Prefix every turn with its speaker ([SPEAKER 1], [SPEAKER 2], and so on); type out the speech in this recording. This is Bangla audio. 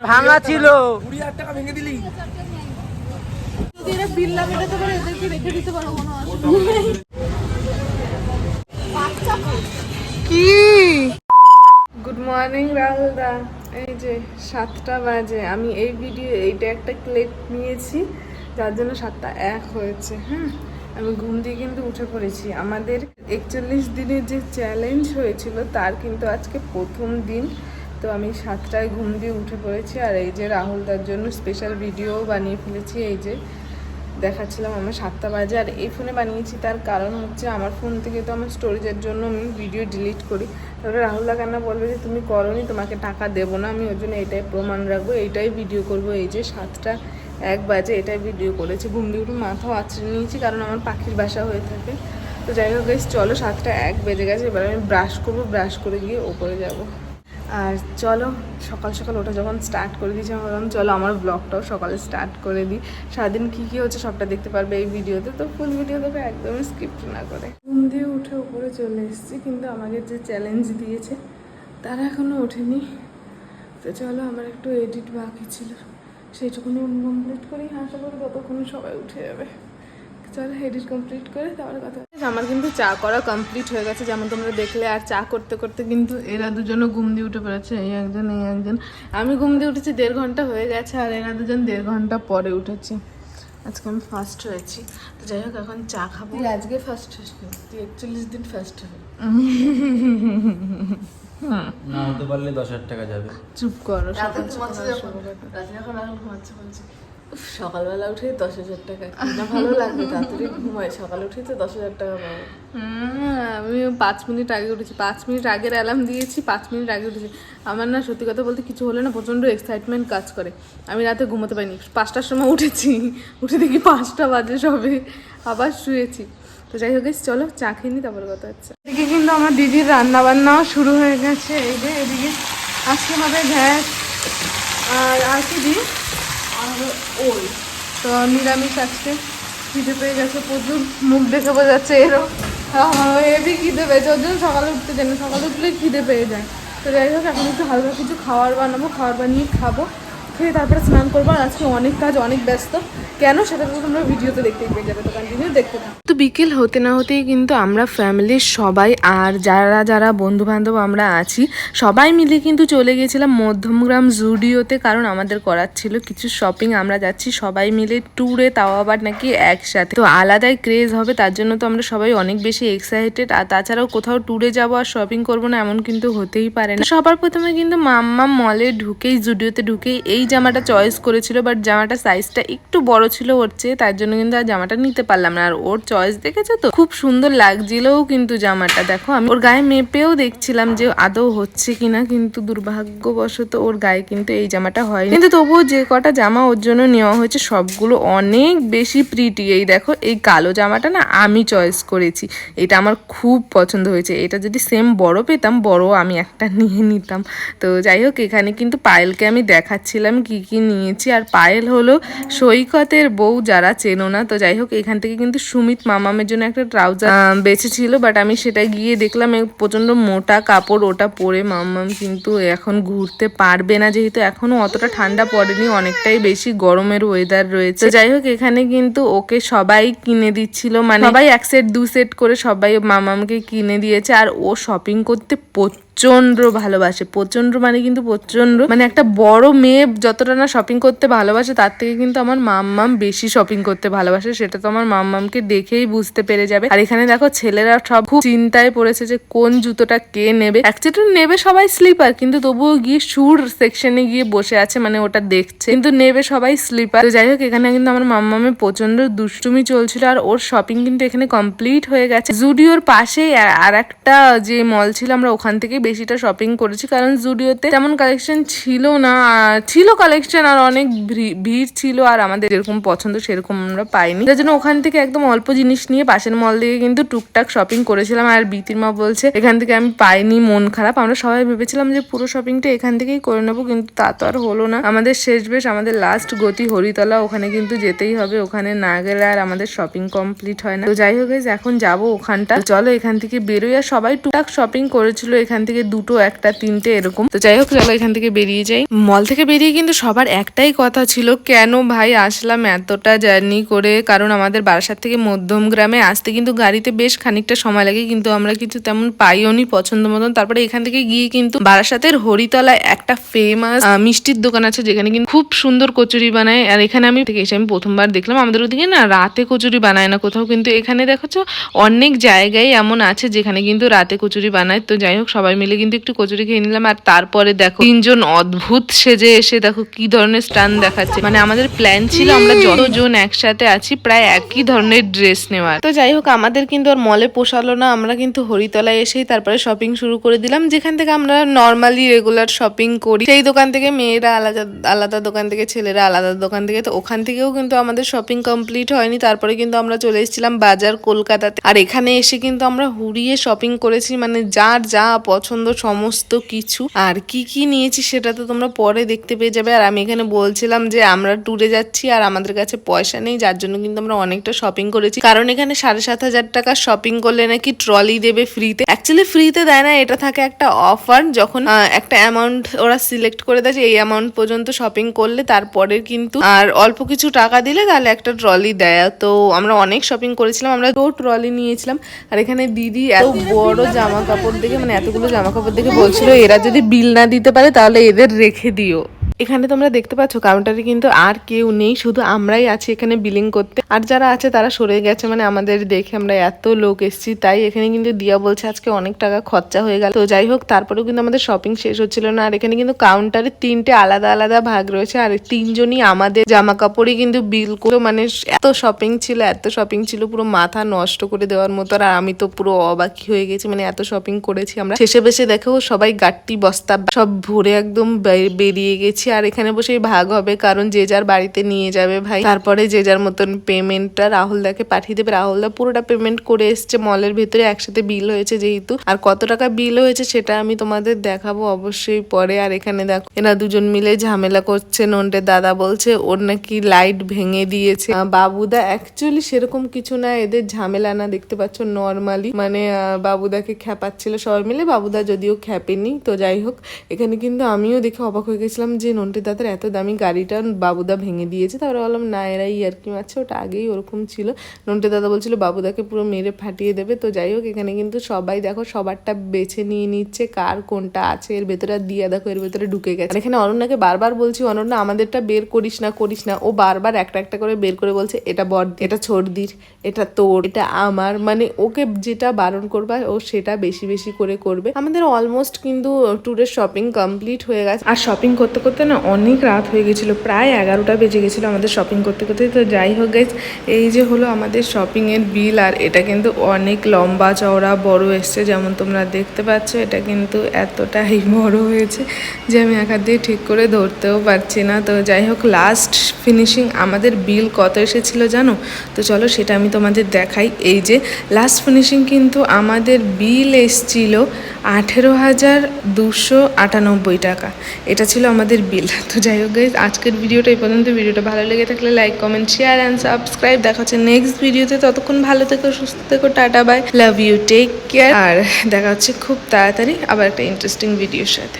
[SPEAKER 1] ভাঙা ছিল
[SPEAKER 2] ভেঙে দিলি
[SPEAKER 1] কি গুড মর্নিং রাহুল দা। এই যে 7টা বাজে, আমি এইটা একটা ক্লিপ নিয়েছি যার জন্য 7টা 1 হয়েছে। হ্যাঁ, আমি ঘুম দিয়ে কিন্তু উঠে পড়েছি। আমাদের 41 দিনের যে চ্যালেঞ্জ হয়েছিল তার কিন্তু আজকে প্রথম দিন। তো আমি 7টায় ঘুম দিয়ে উঠে পড়েছি। আর এই যে রাহুল দার জন্য স্পেশাল ভিডিও বানিয়ে ফেলেছি। এই যে দেখাচ্ছিলাম আমার 7টা বাজে। আর এই ফোনে বানিয়েছি, তার কারণ হচ্ছে আমার ফোন থেকে তো আমার স্টোরেজের জন্য আমি ভিডিও ডিলিট করি। তাহলে রাহুলদা কেন বলবে যে তুমি করোনি, তোমাকে টাকা দেবো না। আমি ওই জন্য এটাই প্রমাণ রাখবো, এইটাই ভিডিও করব। এই যে 7টা 1 বাজে এটাই ভিডিও করেছি। ঘুম দিয়ে উঠে মাথাও আঁচড়ে নিয়েছি, কারণ আমার পাখির বাসা হয়ে থাকে। তো যাই হোক গাইস, চলো 7টা 1 বেজে গেছে। এবার আমি ব্রাশ করবো, ব্রাশ করে গিয়ে ওপরে যাব। আর চলো সকাল সকাল ওটা যখন স্টার্ট করে দিয়েছি, আমি ভাবলাম চলো আমার ব্লগটাও সকালে স্টার্ট করে দিই। সারাদিন কী কী হচ্ছে সবটা দেখতে পারবে এই ভিডিওতে। তো ফুল ভিডিও দেবে একদমই স্কিপ না করে। ঘুম দিয়ে উঠে উপরে চলে এসেছি, কিন্তু আমাকে যে চ্যালেঞ্জ দিয়েছে তারা এখনও ওঠেনি। তো চলো, আমার একটু এডিট বাকি ছিল, সেইটুকুনি কমপ্লিট করি। আশা করি ততক্ষণে সবাই উঠে যাবে। চলো এডিট কমপ্লিট করে তারপরে কথা। আমার কিন্তু চা করা কমপ্লিট হয়ে গেছে, যেমন তোমরা দেখলে। আর চা করতে করতে কিন্তু এরা দুজনও ঘুম দিয়ে উঠে পড়েছে, এই একজন এই একজন। আমি ঘুম দিয়ে উঠেছি 1.5 ঘন্টা হয়ে গেছে, আর এরা দুজন 1.5 ঘন্টা পরে উঠেছি। আজকে আমি ফার্স্ট হয়েছি। তো যাই হোক, এখন চা খাবো। আজকে ফার্স্ট হয়েছি, তুই 41 দিন ফার্স্ট হবে
[SPEAKER 2] না হতে পারলে 10,000 টাকা যাবে।
[SPEAKER 1] চুপ করো, রাতে যখন এখন ঘুমাচ্ছে বলছি সকালবেলা উঠে 10,000 টাকা না ভালো লাগবে। তাড়াতাড়ি ঘুমায়, সকালে উঠে তো 10,000 টাকা পাবো। আমি 5 মিনিট আগে উঠেছি, 5 মিনিট আগের অ্যালার্ম দিয়েছি, 5 মিনিট আগে উঠেছি। আমার না সত্যি কথা বলতে কিছু হলে না প্রচণ্ড এক্সাইটমেন্ট কাজ করে। আমি রাতে ঘুমোতে পারিনি, 5টার সময় উঠেছি, উঠে দেখি 5টা বাজে সবে, আবার শুয়েছি। তো যাই হোক চলো চা খেয়ে নিই, তারপরে কথা হচ্ছে। এদিকে কিন্তু আমার দিদির রান্না বান্নাও শুরু হয়ে গেছে। এই যে এদিকে আজকে হবে ভ্যাস আর কি দিই আর ওই তো নিরামিষ। আজকে খিদে পেয়ে গেছে প্রচুর, মুখ দেখে বোঝা যাচ্ছে এরও হেভি খিদে পেয়েছে। ওর জন্য সকালে উঠতে চাই না, সকালে উঠলেই খিদে পেয়ে যায়। তো যাই হোক, এখন একটু হালকা কিছু খাবার বানাবো, খাবার বানিয়ে খাবো, খেয়ে তারপরে স্নান করবো। আর আজকে অনেক কাজ, অনেক ব্যস্ত। কেন সেটা তো তোমরা ভিডিওতে দেখতেই পেয়ে যাবে, তো কন্টিনিউ দেখতে থাকো। তো বিকেল হতে না হতেই কিন্তু আমরা ফ্যামিলির সবাই আর যারা যারা বন্ধু বান্ধব আমরা আছি সবাই মিলে কিন্তু চলে গেছিলাম মধ্যমগ্রাম জুডিওতে, কারণ আমাদের করার ছিল কিছু শপিং। আমরা যাচ্ছি সবাই মিলে ট্যুরে, তাও আবার নাকি একসাথে। তো আলাদাই ক্রেজ হবে, তার জন্য তো আমরা সবাই অনেক বেশি এক্সাইটেড। আর তাছাড়াও কোথাও ট্যুরে যাবো আর শপিং করবো না এমন কিন্তু হতেই পারে না। সবার প্রথমে কিন্তু মাম্মা মলে ঢুকেই, জুডিওতে ঢুকেই এই জামাটা চয়েস করেছিল, বাট জামাটা সাইজটা একটু বড় ছিল ওর চেয়ে, তার জন্য কিন্তু আর জামাটা নিতে পারলাম না। আর ওর চয়েস দেখেছো তো, খুব সুন্দর লাগছিলও কিন্তু জামাটা। দেখো আমি ওর গায়ে মেপেও দেখছিলাম যে আদৌ হচ্ছে কিনা, কিন্তু দুর্ভাগ্যবশত ওর গায়ে কিন্তু এই জামাটা হয়। কিন্তু তবুও যে কটা জামা ওর জন্য নেওয়া হয়েছে সবগুলো অনেক বেশি প্রিটি। এই দেখো এই কালো জামাটা না আমি চয়েস করেছি, এটা আমার খুব পছন্দ হয়েছে। এটা যদি সেম বড় পেতাম, বড় আমি একটা নিয়ে নিতাম। তো যাই হোক, এখানে কিন্তু পায়েলকে আমি দেখাচ্ছিলাম কি কি নিয়েছি। আর পায়েল হলো সৈকতের বউ, যারা চেনো না। তো যাই হোক, এখান থেকে কিন্তু সুমিত মামামের জন্য একটা ট্রাউজার বেঁচেছিল, বাট আমি সেটা গিয়ে দেখলাম প্রচন্ড মোটা কাপড়, ওটা পরে মামাম কিন্তু এখন ঘুরতে পারবে না, যেহেতু এখনো অতটা ঠান্ডা পড়েনি, অনেকটাই বেশি গরমের ওয়েদার রয়েছে। তো যাই হোক, এখানে কিন্তু ওকে সবাই কিনে দিচ্ছিল, মানে সবাই 1 সেট 2 সেট করে সবাই মামামকে কিনে দিয়েছে। আর ও শপিং করতে প্রচন্ড ভালোবাসে, প্রচন্ড মানে কিন্তু প্রচন্ড, মানে একটা বড় মেয়ে যতটা না শপিং করতে ভালোবাসে তার থেকে কিন্তু আমার মাম্মাম বেশি শপিং করতে ভালোবাসে। সেটা তো আমার মাম্মামকে দেখেই বুঝতে পেরে যাবে। আর এখানে দেখো ছেলেরা সব খুব চিন্তায় পড়েছে যে কোন জুতোটা কে নেবে। অ্যাকচুয়ালি নেবে সবাই স্লিপার, কিন্তু তবুও গিয়ে শুর সেকশনে গিয়ে বসে আছে, মানে ওটা দেখছে, কিন্তু নেবে সবাই স্লিপার। তো যাই হোক, এখানে কিন্তু আমার মাম্মামের প্রচন্ড দুষ্টুমি চলছিল। আর ওর শপিং কিন্তু এখানে কমপ্লিট হয়ে গেছে। জুডিওর পাশেই আর একটা যে মল ছিল আমরা ওখান থেকেই বেশিটা শপিং করেছি, কারণ জুডিওতে তেমন কালেকশন ছিল না, ছিল কালেকশন আর অনেক ভিড় ছিল, আর আমাদের যেরকম পছন্দ সেরকম আমরা পাইনি। তার জন্য ওখান থেকে একদম অল্প জিনিস নিয়ে পাশের মল থেকে কিন্তু টুকটাক শপিং করেছিলাম। আর বিতির মা বলছে এখান থেকে আমি পাইনি, মন খারাপ। আমরা সবাই ভেবেছিলাম যে পুরো শপিংটা এখান থেকেই করে নেবো, কিন্তু তা তো আর হলো না। আমাদের শেষ বেশ, আমাদের লাস্ট গতি হরিতলা, ওখানে কিন্তু যেতেই হবে, ওখানে না গেলে আর আমাদের শপিং কমপ্লিট হয় না। তো যাই হোক এখন যাবো ওখানটা, চলো এখান থেকে বেরোই। আর সবাই টুকটাক শপিং করেছিল, এখান থেকে 2, 1, 3 এরকম। তো যাই হোক চলো এখান থেকে বেরিয়ে যাই। মল থেকে বেরিয়ে কিন্তু সবার একটাই কথা ছিল, কেন ভাই আসলাম এতটা জার্নি করে, কারণ আমাদের বারাসাত থেকে মধ্যমগ্রামে আসতে কিন্তু গাড়িতে বেশ খানিকটা সময় লাগে, কিন্তু আমরা কিছু তেমন পাইও নি পছন্দ মতন। তারপরে এখান থেকে গিয়ে কিন্তু বারাসাতের হরিতলায় একটা ফেমাস মিষ্টির দোকান আছে, যেখানে কিন্তু খুব সুন্দর কচুরি বানায়। আর এখানে আমি প্রথমবার দেখলাম, আমাদের ওদিকে না রাতে কচুরি বানায় না কোথাও, কিন্তু এখানে দেখছো অনেক জায়গায় এমন আছে যেখানে কিন্তু রাতে কচুরি বানায়। তো যাই হোক সবাই মিলে কিন্তু একটু কচুরি খেয়ে নিলাম। আর তারপরে দেখো 3 জন অদ্ভুত সেজে এসে দেখো কি ধরনের স্টান দেখাচ্ছে। মানে আমাদের প্ল্যান ছিল আমরা যতজন একসাথে আছি প্রায় একই ধরনের ড্রেস নেওয়ার। তো যাই হোক আমাদের কিন্তু আর মলে পোষালো না, আমরা কিন্তু হরিতলায় এসেই তারপরে শপিং শুরু করে দিলাম, যেখান থেকে আমরা নর্মালি রেগুলার শপিং করি। সেই দোকান থেকে মেয়েরা আলাদা আলাদা দোকান থেকে, ছেলেরা আলাদা দোকান থেকে। তো ওখান থেকেও কিন্তু আমাদের শপিং কমপ্লিট হয়নি, তারপরে কিন্তু আমরা চলে এসেছিলাম বাজার কলকাতাতে। আর এখানে এসে কিন্তু আমরা হুড়িয়ে শপিং করেছি, মানে যার যা পছন্দ সমস্ত কিছু। আর কি কি নিয়েছি সেটা তো তোমরা পরে দেখতে পেয়ে যাবে। আর আমি এখানে বলছিলাম যে আমরা ট্যুরে যাচ্ছি আর আমাদের কাছে পয়সা নেই, যার জন্য কিন্তু আমরা অনেকটা শপিং করেছি, কারণ এখানে 7,500 টাকা শপিং করলে নাকি ট্রলি দেবে ফ্রিতে। অ্যাকচুয়ালি ফ্রিতে দেয় না, এটা থাকে একটা অফার, যখন একটা অ্যামাউন্ট ওরা সিলেক্ট করে দেয় যে এই অ্যামাউন্ট পর্যন্ত শপিং করলে তারপরে কিন্তু আর অল্প কিছু টাকা দিলে তাহলে একটা ট্রলি দেয়। তো আমরা অনেক শপিং করেছিলাম, আমরা 2 ট্রলি নিয়েছিলাম। আর এখানে দিদি এত বড় জামা কাপড় দেখে, মানে এতগুলো জামা কাপড় দেখে বলছিল এরা যদি বিল না দিতে পারে তাহলে এদের রেখে দিও। এখানে তোমরা দেখতে পাচ্ছ কাউন্টারে কিন্তু আর কেউ নেই, শুধু আমরাই আছি এখানে বিলিং করতে। আর যারা আছে তারা সরে গেছে, মানে আমাদের দেখে আমরা এত লোক এসেছি তাই। এখানে কিন্তু দিয়া বলছে আজকে অনেক টাকা খরচা হয়ে গেল। তো যাই হোক তারপরেও কিন্তু আমাদের শপিং শেষ হচ্ছিল না। আর এখানে কিন্তু কাউন্টারে 3টে আলাদা আলাদা ভাগ রয়েছে, আর 3 জনই আমাদের জামা কাপড়ই কিন্তু বিল করলো। মানে এত শপিং ছিল পুরো মাথা নষ্ট করে দেওয়ার মতো। আর আমি তো পুরো অবাকি হয়ে গেছি, মানে এত শপিং করেছি আমরা। শেষে বেশে দেখো সবাই গাট্টি বস্তা সব ভরে একদম বেরিয়ে গেছি। আর এখানে বসেই ভাগ হবে, কারণ যে যার বাড়িতে নিয়ে যাবে ভাই। তারপরে যে যার মতন পেমেন্টটা রাহুলদাকে পাঠিয়ে দেবে। রাহুলদা পুরোটা পেমেন্ট করে এসছে, মলের ভেতরে একসাথে বিল হয়েছে যেহেতু। আর কত টাকা বিল হয়েছে সেটা আমি তোমাদের দেখাবো অবশ্যই পরে। আর এখানে দেখো এরা দুজন মিলে ঝামেলা করছে। নন্টে দাদা বলছে ওর নাকি লাইট ভেঙে দিয়েছে বাবুদা। অ্যাকচুয়ালি সেরকম কিছু না, এদের ঝামেলা না, দেখতে পাচ্ছ নর্মালি মানে বাবুদাকে খ্যাপাচ্ছিল সবাই মিলে। বাবুদা যদিও খ্যাপেনি। তো যাই হোক এখানে কিন্তু আমিও দেখে অবাক হয়ে গেছিলাম যে নন্টে দাদার এত দামি গাড়িটা বাবুদা ভেঙে দিয়েছে। তারপরে বললাম না এরা ইয়ার্কি মারছে, ওটা আগেই ওরকম ছিল। নন্টে দাদা বলছিল বাবুদাকে পুরো মেরে ফাটিয়ে দেবে। তো যাই হোক এখানে কিন্তু সবাই দেখো সবারটা বেছে নিয়ে নিচ্ছে কার কোনটা আছে এর ভেতরে। দিয়া দেখো এর ভেতরে ঢুকে গেছে। এখানে অনন্যাকে বারবার বলছি অনন্যা আমাদেরটা বের করিস না। ও বারবার একটা একটা করে বের করে বলছে এটা বড়, এটা ছোটদির, এটা তোর, এটা আমার। মানে ওকে যেটা বারণ করবা ও সেটা বেশি বেশি করে করবে। আমাদের অলমোস্ট কিন্তু ট্যুরের শপিং কমপ্লিট হয়ে গেছে। আর শপিং করতে করতে না অনেক রাত হয়ে গেছিলো, প্রায় 11টা বেজে গেছিলো আমাদের শপিং করতে করতে। তো যাই হোক গাইজ এই যে হলো আমাদের শপিংয়ের বিল। আর এটা কিন্তু অনেক লম্বা চওড়া বড় এসছে, যেমন তোমরা দেখতে পাচ্ছ। এটা কিন্তু এতটাই বড় হয়েছে যে আমি এক হাত দিয়ে ঠিক করে ধরতেও পারছি না। তো যাই হোক লাস্ট ফিনিশিং আমাদের বিল কত এসেছিলো জানো? তো চলো সেটা আমি তোমাদের দেখাই। এই যে লাস্ট ফিনিশিং কিন্তু আমাদের বিল এসছিল 18,298 টাকা। এটা ছিল আমাদের বিল। তো যাই হোক গাইজ আজকের ভিডিওটা এই পর্যন্ত। ভিডিওটা ভালো লেগে থাকলে like comment share and subscribe. দেখা হচ্ছে নেক্সট ভিডিওতে। ততক্ষণ ভালো থেকো, সুস্থ থেকো, tata bye, love you, take care. আর দেখা হচ্ছে খুব তাড়াতাড়ি আবার একটা ইন্টারেস্টিং ভিডিওর সাথে।